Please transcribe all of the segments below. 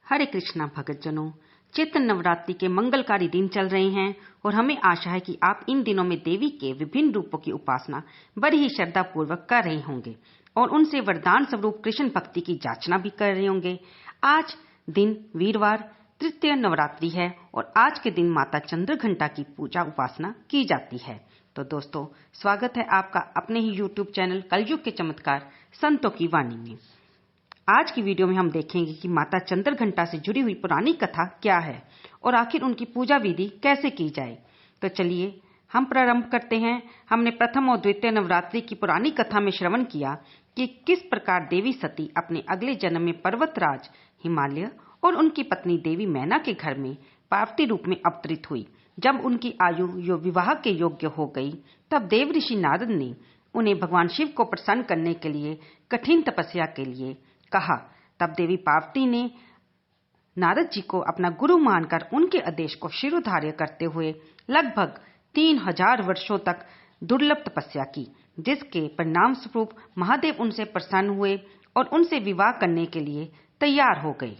हरे कृष्णा भक्तजनों, चैत्र नवरात्रि के मंगलकारी दिन चल रहे हैं और हमें आशा है कि आप इन दिनों में देवी के विभिन्न रूपों की उपासना बड़ी ही श्रद्धा पूर्वक कर रहे होंगे और उनसे वरदान स्वरूप कृष्ण भक्ति की जाचना भी कर रहे होंगे। आज दिन वीरवार तृतीय नवरात्रि है और आज के दिन माता चंद्रघंटा की पूजा उपासना की जाती है। तो दोस्तों, स्वागत है आपका अपने ही YouTube चैनल कलयुग के चमत्कार संतों की वाणी में। आज की वीडियो में हम देखेंगे कि माता चंद्रघंटा से जुड़ी हुई पुरानी कथा क्या है और आखिर उनकी पूजा विधि कैसे की जाए। तो चलिए हम प्रारंभ करते हैं। हमने प्रथम और द्वितीय नवरात्रि की पुरानी कथा में श्रवण किया कि किस प्रकार देवी सती अपने अगले जन्म में पर्वतराज हिमालय और उनकी पत्नी देवी मैना के घर में पार्वती रूप में अवतरित हुई। जब उनकी आयु विवाह के योग्य हो गई, तब देव ऋषि नारद ने उन्हें भगवान शिव को प्रसन्न करने के लिए कठिन तपस्या के लिए कहा। तब देवी पार्वती ने नारद जी को अपना गुरु मानकर उनके आदेश को शिरोधार्य करते हुए लगभग 3000 वर्षों तक दुर्लभ तपस्या की, जिसके परिणाम स्वरूप महादेव उनसे प्रसन्न हुए और उनसे विवाह करने के लिए तैयार हो गए।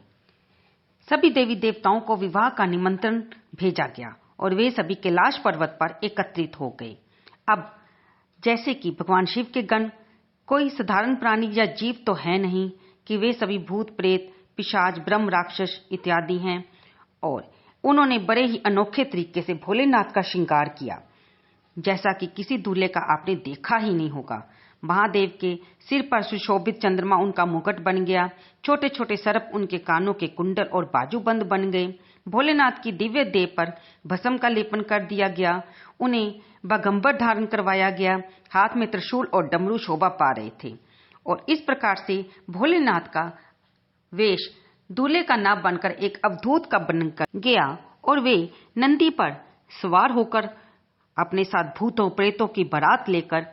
सभी देवी देवताओं को विवाह का निमंत्रण भेजा गया और वे सभी कैलाश पर्वत पर एकत्रित हो गए। अब जैसे कि भगवान शिव के गण कोई साधारण प्राणी या जीव तो है नहीं कि वे सभी भूत प्रेत पिशाच ब्रह्म राक्षस इत्यादि हैं, और उन्होंने बड़े ही अनोखे तरीके से भोलेनाथ का श्रृंगार किया, जैसा कि किसी दूल्हे का आपने देखा ही नहीं होगा। महादेव के सिर पर सुशोभित चंद्रमा उनका मुकुट बन गया, छोटे छोटे सर्प उनके कानों के कुंडल और बाजूबंद बन गए। भोलेनाथ की दिव्य देह पर भस्म का लेपन कर दिया गया, उन्हें बागंबर धारण करवाया गया, हाथ में त्रिशूल और डमरू शोभा पा रहे थे। और इस प्रकार से भोलेनाथ का वेश दूल्हे का नाम बनकर एक अवधूत का बनकर गया और वे नंदी पर सवार होकर अपने साथ भूतों प्रेतों की बारात लेकर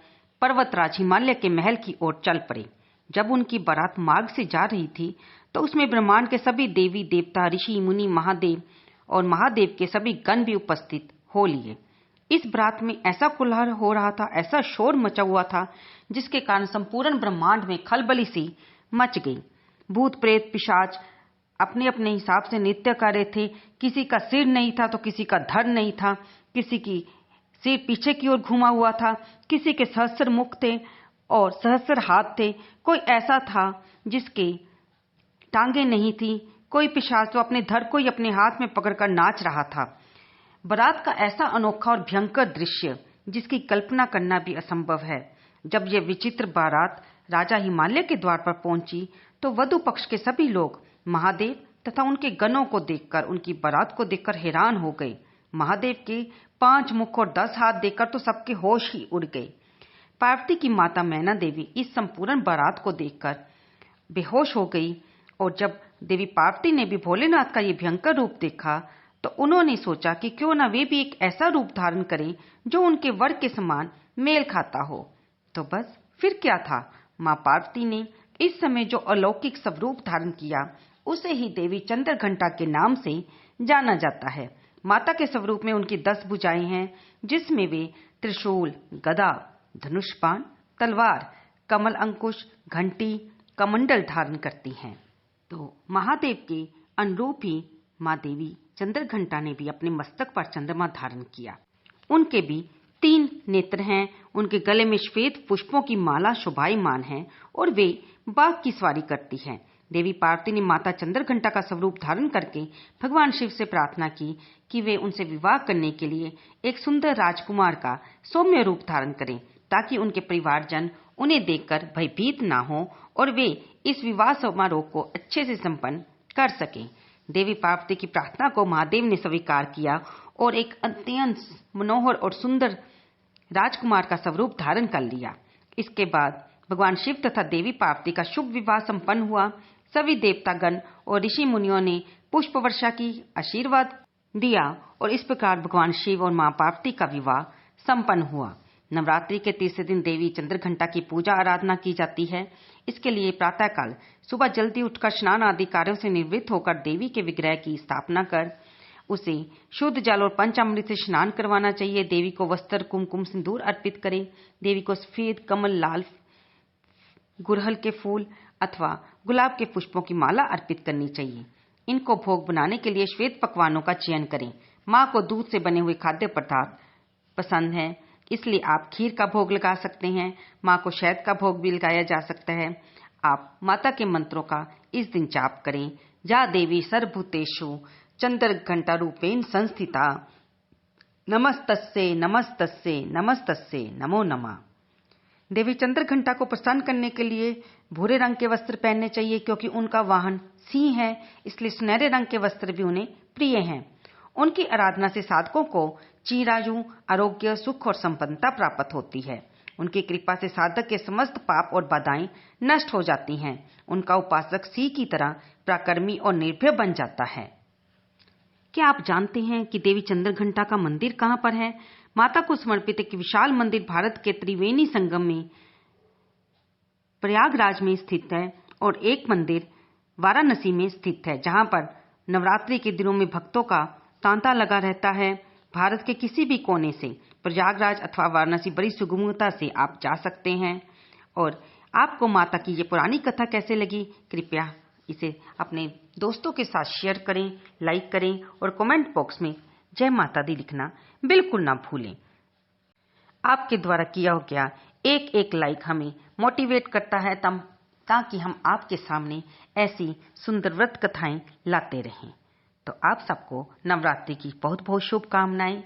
पर्वतराज हिमालय के महल की ओर चल पड़े। जब उनकी बारात मार्ग से जा रही थी तो उसमें ब्रह्मांड के सभी देवी देवता ऋषि मुनि महादेव और महादेव के सभी गण भी उपस्थित हो लिए। इस बारात में ऐसा कोलाहल हो रहा था, ऐसा शोर मचा हुआ था, जिसके कारण संपूर्ण ब्रह्मांड में खलबली सी मच गई। भूत प्रेत पिशाच अपने अपने हिसाब से नृत्य कर रहे थे। किसी का सिर नहीं था तो किसी का धड़ नहीं था, किसी की सिर पीछे की ओर घुमा हुआ था, किसी के सहस्र मुख थे और सहस्र हाथ थे, कोई ऐसा था जिसके टांगे नहीं थी, कोई पिशाच तो अपने धड़ को ही अपने हाथ में पकड़कर नाच रहा था। बारात का ऐसा अनोखा और भयंकर दृश्य जिसकी कल्पना करना भी असंभव है। जब यह विचित्र बारात राजा हिमालय के द्वार पर पहुंची तो वधु पक्ष के सभी लोग महादेव तथा उनके गणों को देखकर, उनकी बारात को देखकर हैरान हो गए। महादेव के 5 मुख और 10 हाथ देखकर तो सबके होश ही उड़ गए। पार्वती की माता मैना देवी इस संपूर्ण बारात को देखकर बेहोश हो गई और जब देवी पार्वती ने भी भोलेनाथ का ये भयंकर रूप देखा तो उन्होंने सोचा कि क्यों ना वे भी एक ऐसा रूप धारण करें जो उनके वर के समान मेल खाता हो। तो बस फिर क्या था, मां पार्वती ने इस समय जो अलौकिक स्वरूप धारण किया उसे ही देवी चंद्रघंटा के नाम से जाना जाता है। माता के स्वरूप में उनकी 10 भुजाएं हैं, जिसमें वे त्रिशूल, गदा, धनुष बाण, तलवार, कमल अंकुश, घंटी, कमंडल धारण करती हैं। तो महादेव के अनुरूप ही मां देवी चंद्रघंटा ने भी अपने मस्तक पर चंद्रमा धारण किया। उनके भी 3 नेत्र हैं, उनके गले में श्वेत पुष्पों की माला शोभायमान है और वे बाघ की सवारी करती हैं। देवी पार्वती ने माता चंद्रघंटा का स्वरूप धारण करके भगवान शिव से प्रार्थना की कि वे उनसे विवाह करने के लिए एक सुंदर राजकुमार का सौम्य रूप धारण करें, ताकि उनके परिवारजन उन्हें देखकर भयभीत ना हो और वे इस विवाह समारोह को अच्छे से संपन्न कर सकें। देवी पार्वती की प्रार्थना को महादेव ने स्वीकार किया और एक अत्यंत मनोहर और सुंदर राजकुमार का स्वरूप धारण कर लिया। इसके बाद भगवान शिव तथा देवी पार्वती का शुभ विवाह संपन्न हुआ। सभी देवतागण और ऋषि मुनियों ने पुष्प वर्षा की, आशीर्वाद दिया और इस प्रकार भगवान शिव और मां पार्वती का विवाह संपन्न हुआ। नवरात्रि के तीसरे दिन देवी चंद्रघंटा की पूजा आराधना की जाती है। इसके लिए प्रातःकाल सुबह जल्दी उठकर स्नान आदि कार्यों से निवृत्त होकर देवी के विग्रह की स्थापना कर उसे शुद्ध जल और पंचामृत से स्नान करवाना चाहिए। देवी को वस्त्र, कुमकुम, सिंदूर अर्पित करें। देवी को सफेद, कमल, लाल, गुड़हल के फूल अथवा गुलाब के पुष्पों की माला अर्पित करनी चाहिए। इनको भोग बनाने के लिए श्वेत पकवानों का चयन करें। माँ को दूध से बने हुए खाद्य पदार्थ पसंद है, इसलिए आप खीर का भोग लगा सकते हैं। माँ को शहद का भोग भी लगाया जा सकता है। आप माता के मंत्रों का इस दिन जाप करें। या देवी सर्वभूतेषु चंद्रघंटा रूपेण संस्थिता नमस्तस्यै नमस्तस्यै नमस्तस्यै नमो नमः। देवी चंद्रघंटा को प्रसन्न करने के लिए भूरे रंग के वस्त्र पहनने चाहिए, क्योंकि उनका वाहन सिंह है, इसलिए सुनहरे रंग के वस्त्र भी उन्हें प्रिय हैं। उनकी आराधना से साधकों को चिरायु, आरोग्य, सुख और संपन्नता प्राप्त होती है। उनकी कृपा से साधक के समस्त पाप और बाधाएं नष्ट हो जाती हैं। उनका उपासक सिंह की तरह पराक्रमी और निर्भय बन जाता है। क्या आप जानते हैं कि देवी चंद्रघंटा का मंदिर कहां पर है? माता को समर्पित एक विशाल मंदिर भारत के त्रिवेणी संगम में प्रयागराज में स्थित है, और एक मंदिर वाराणसी में स्थित है, जहां पर नवरात्रि के दिनों में भक्तों का तांता लगा रहता है। भारत के किसी भी कोने से प्रयागराज अथवा वाराणसी बड़ी सुगमता से आप जा सकते हैं। और आपको माता की ये पुरानी कथा कैसे लगी, कृपया इसे अपने दोस्तों के साथ शेयर करें, लाइक करें और कमेंट बॉक्स में जय माता दी लिखना बिल्कुल ना भूलें। आपके द्वारा किया गया एक एक लाइक हमें मोटिवेट करता है, ताकि हम आपके सामने ऐसी सुंदर व्रत कथाएं लाते रहें। तो आप सबको नवरात्रि की बहुत बहुत शुभकामनाएं।